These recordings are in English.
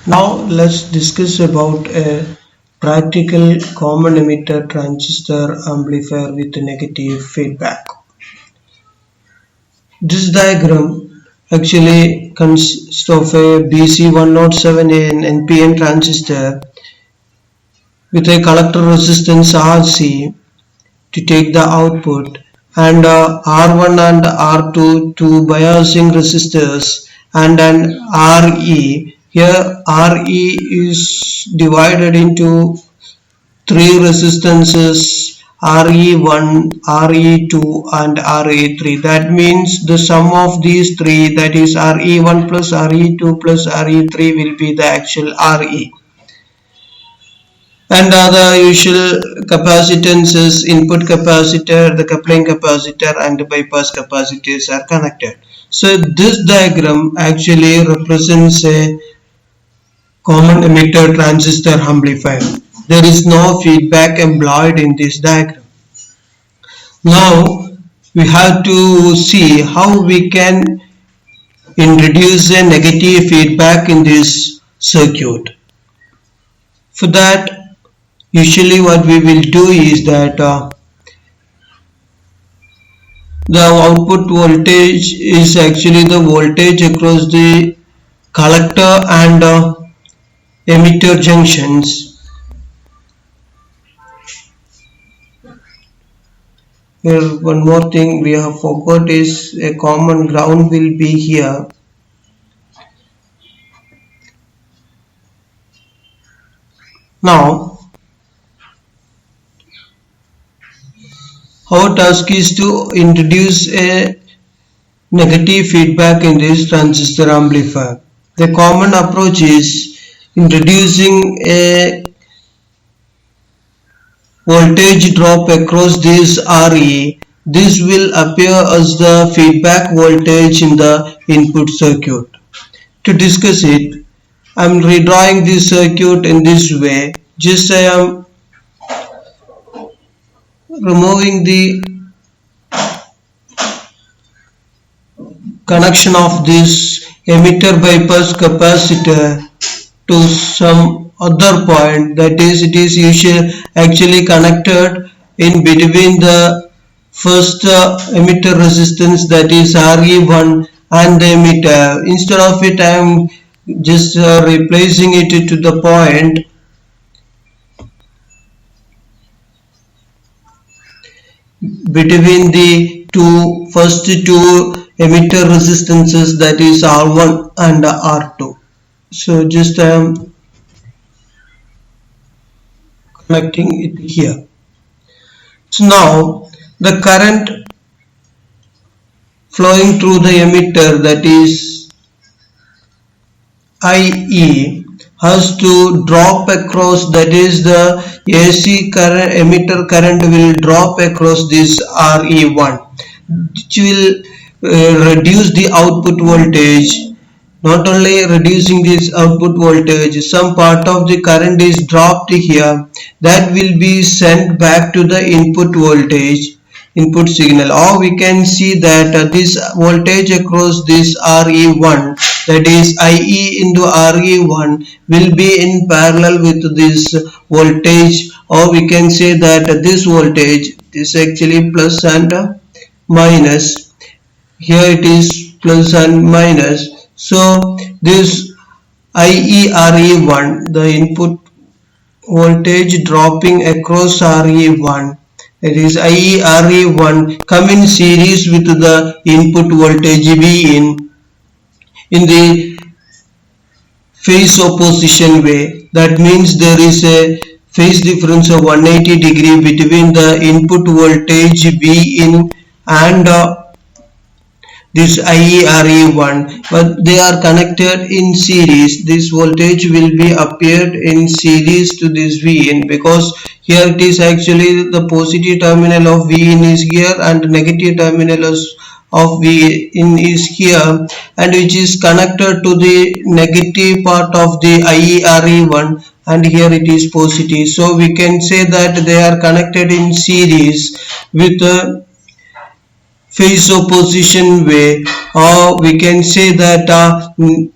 Now let's discuss about a practical common emitter transistor amplifier with negative feedback. This diagram actually consists of a BC107 NPN transistor with a collector resistance RC to take the output and R1 and R2 two biasing resistors and an RE. Here RE is divided into three resistances RE1, RE2 and RE3. That means the sum of these three, that is RE1 plus RE2 plus RE3, will be the actual RE. And other usual capacitances, input capacitor, the coupling capacitor and the bypass capacitors are connected. So this diagram actually represents a common emitter transistor amplifier. There is no feedback employed in this diagram. Now we have to see how we can introduce a negative feedback in this circuit. For that, usually what we will do is that the output voltage is actually the voltage across the collector and emitter junctions. Here one more thing we have forgot is a common ground will be here. Now our task is to introduce a negative feedback in this transistor amplifier. The common approach is introducing a voltage drop across this RE. This will appear as the feedback voltage in the input circuit. To discuss it, I am redrawing this circuit in this way. Just I am removing the connection of this emitter bypass capacitor to some other point, that is it is usually actually connected in between the first emitter resistance, that is RE1, and the emitter. Instead of it I am just replacing it to the point between the first two emitter resistances, that is R1 and R2. So just I am connecting it here. So now the current flowing through the emitter, that is IE, has to drop across, that is the AC current, emitter current will drop across this RE1, which will reduce the output voltage. Not only reducing this output voltage, some part of the current is dropped here, that will be sent back to the input voltage, input signal, or we can see that this voltage across this RE1, that is IE into RE1, will be in parallel with this voltage, or we can say that this voltage is actually plus and minus. Here it is plus and minus. So this IE-RE1, the input voltage dropping across RE1, that is IE-RE1, come in series with the input voltage Vin in the phase opposition way. That means there is a phase difference of 180 degree between the input voltage Vin and this IE-RE1, but they are connected in series. This voltage will be appeared in series to this Vin, because here it is actually the positive terminal of Vin is here and negative terminal of Vin is here, and which is connected to the negative part of the IE-RE1, and here it is positive. So we can say that they are connected in series with phase opposition way, or we can say that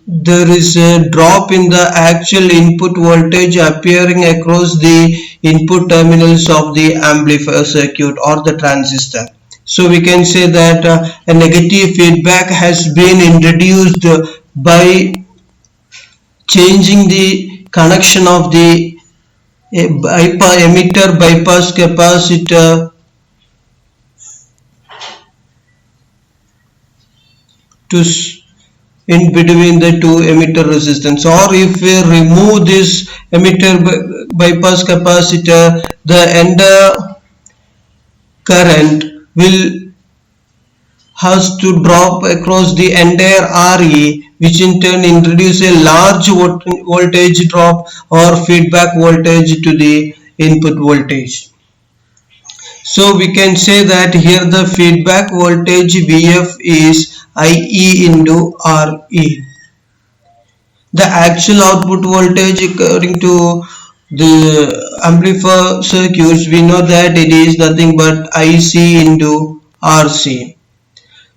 there is a drop in the actual input voltage appearing across the input terminals of the amplifier circuit or the transistor. So we can say that a negative feedback has been introduced by changing the connection of the emitter bypass capacitor to in between the two emitter resistance, or if we remove this emitter bypass capacitor, the emitter current will has to drop across the entire RE, which in turn introduce a large voltage drop or feedback voltage to the input voltage. So we can say that here the feedback voltage Vf is IE into RE. The actual output voltage according to the amplifier circuits, we know that it is nothing but IC into RC.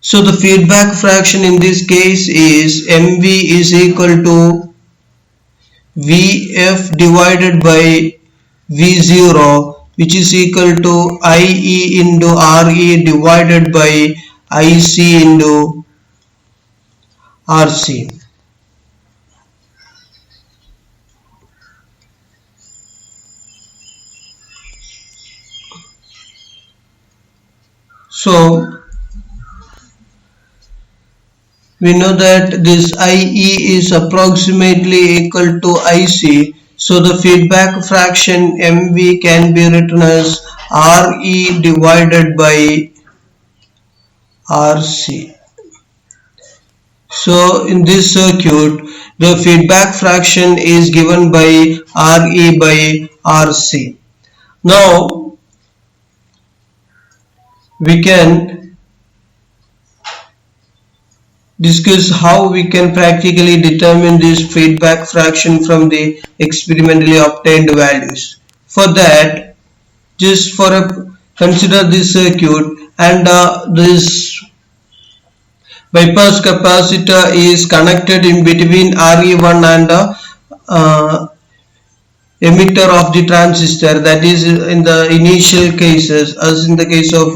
So the feedback fraction in this case is MV is equal to Vf divided by V0, which is equal to IE into RE divided by IC into RC. So we know that this IE is approximately equal to IC. So the feedback fraction MV can be written as RE divided by RC. So in this circuit, the feedback fraction is given by RE by RC. Now we can discuss how we can practically determine this feedback fraction from the experimentally obtained values. For that, just consider this circuit, and this bypass capacitor is connected in between RE1 and emitter of the transistor, that is in the initial cases, as in the case of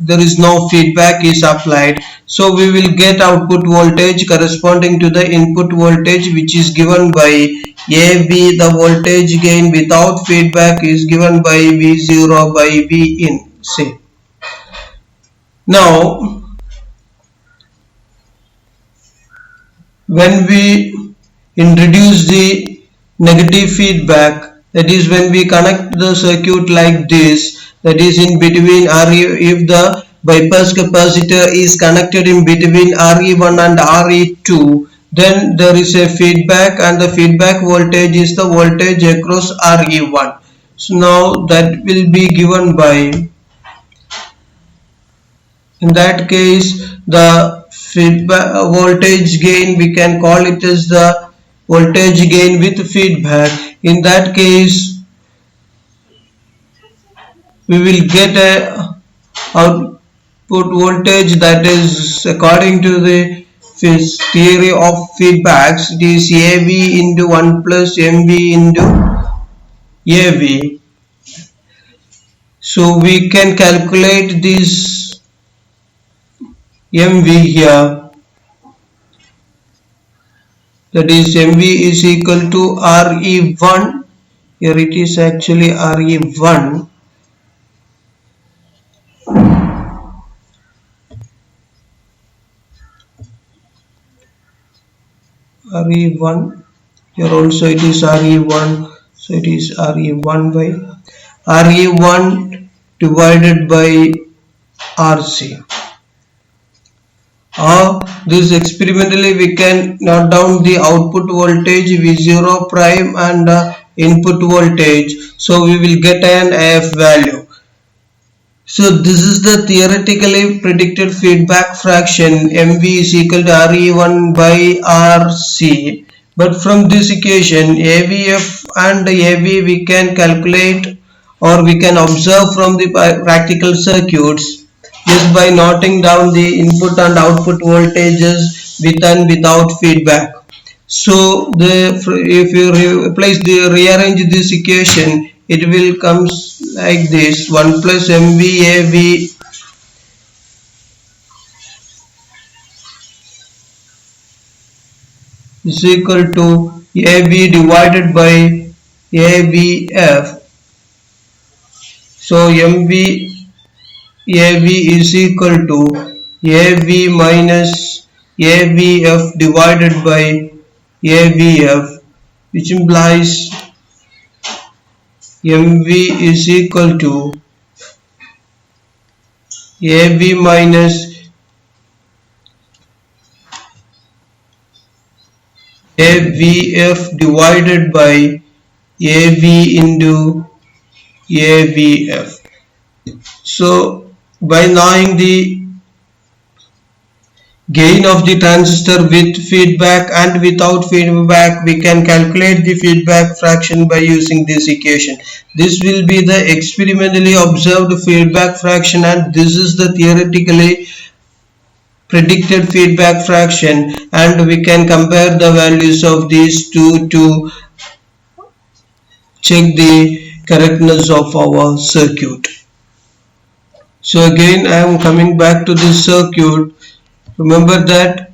there is no feedback is applied. So we will get output voltage corresponding to the input voltage, which is given by AV. The voltage gain without feedback is given by V0 by V in. See, now when we introduce the negative feedback, that is when we connect the circuit like this, that is in between RE, if the bypass capacitor is connected in between RE1 and RE2, then there is a feedback, and the feedback voltage is the voltage across RE1. So now that will be given by, in that case, the feedback voltage gain, we can call it as the voltage gain with feedback. In that case, we will get a output voltage that is according to the theory of feedbacks. It is AV into 1 plus MV into AV. So we can calculate this MV here, that is MV is equal to RE1. Here it is actually RE1. RE1, here also it is RE1, so it is RE1 by RE1 divided by RC. This experimentally we can note down the output voltage V0 prime and input voltage, so we will get an AF value. So this is the theoretically predicted feedback fraction MV is equal to RE1 by RC. But from this equation, AVF and AV we can calculate, or we can observe from the practical circuits, Yes, by noting down the input and output voltages with and without feedback. So if you rearrange this equation, it will comes like this: 1 plus MVAV is equal to AB divided by AVF. So MVAV is equal to AV minus AVF divided by AVF, which implies MV is equal to AV minus AVF divided by AV into AVF. So by knowing the gain of the transistor with feedback and without feedback, we can calculate the feedback fraction by using this equation. This will be the experimentally observed feedback fraction, and this is the theoretically predicted feedback fraction, and we can compare the values of these two to check the correctness of our circuit. So again I am coming back to this circuit. Remember that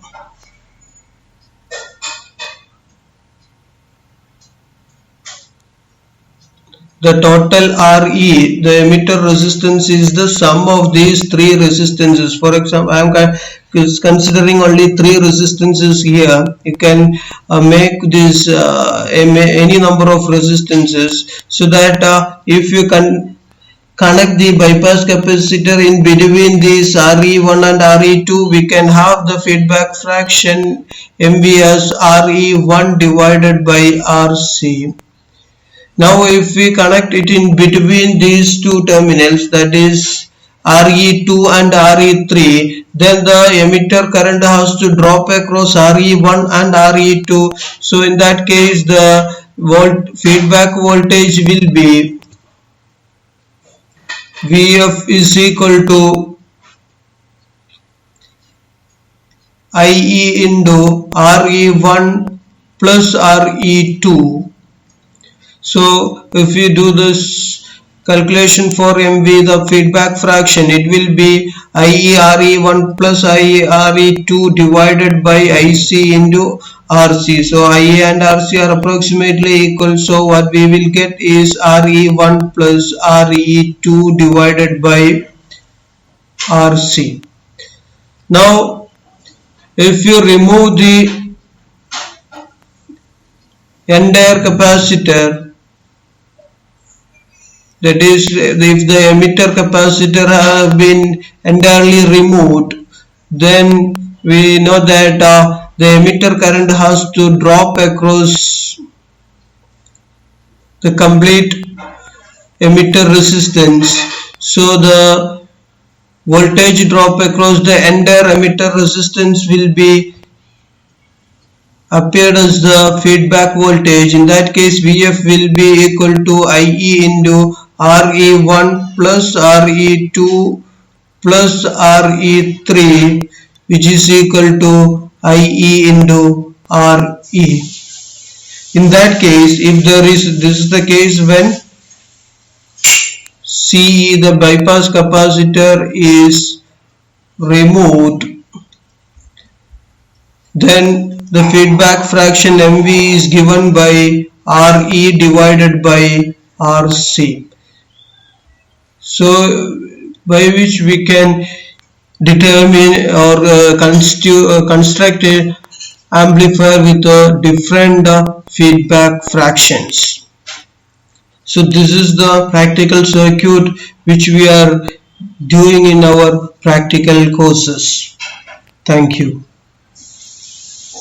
the total RE, the emitter resistance, is the sum of these three resistances. For example, I am considering only three resistances here. You can make this any number of resistances, so that if you can connect the bypass capacitor in between these RE1 and RE2, we can have the feedback fraction MV as RE1 divided by RC. Now if we connect it in between these two terminals, that is RE2 and RE3, then the emitter current has to drop across RE1 and RE2. So in that case, the feedback voltage will be VF is equal to IE into RE1 plus RE2. So if we do this calculation for MV, the feedback fraction, it will be IE-RE1 plus IE-RE2 divided by IC into RC. So IA and RC are approximately equal. So what we will get is RE1 plus RE2 divided by RC. Now if you remove the entire capacitor, that is, if the emitter capacitor has been entirely removed, then we know that the emitter current has to drop across the complete emitter resistance. So the voltage drop across the entire emitter resistance will be appeared as the feedback voltage. In that case, VF will be equal to IE into RE1 plus RE2 plus RE3, which is equal to IE into RE. In that case, if there is, this is the case when CE, the bypass capacitor, is removed, then the feedback fraction MV is given by RE divided by RC. So by which we can determine or construct a amplifier with different feedback fractions. So this is the practical circuit which we are doing in our practical courses. Thank you.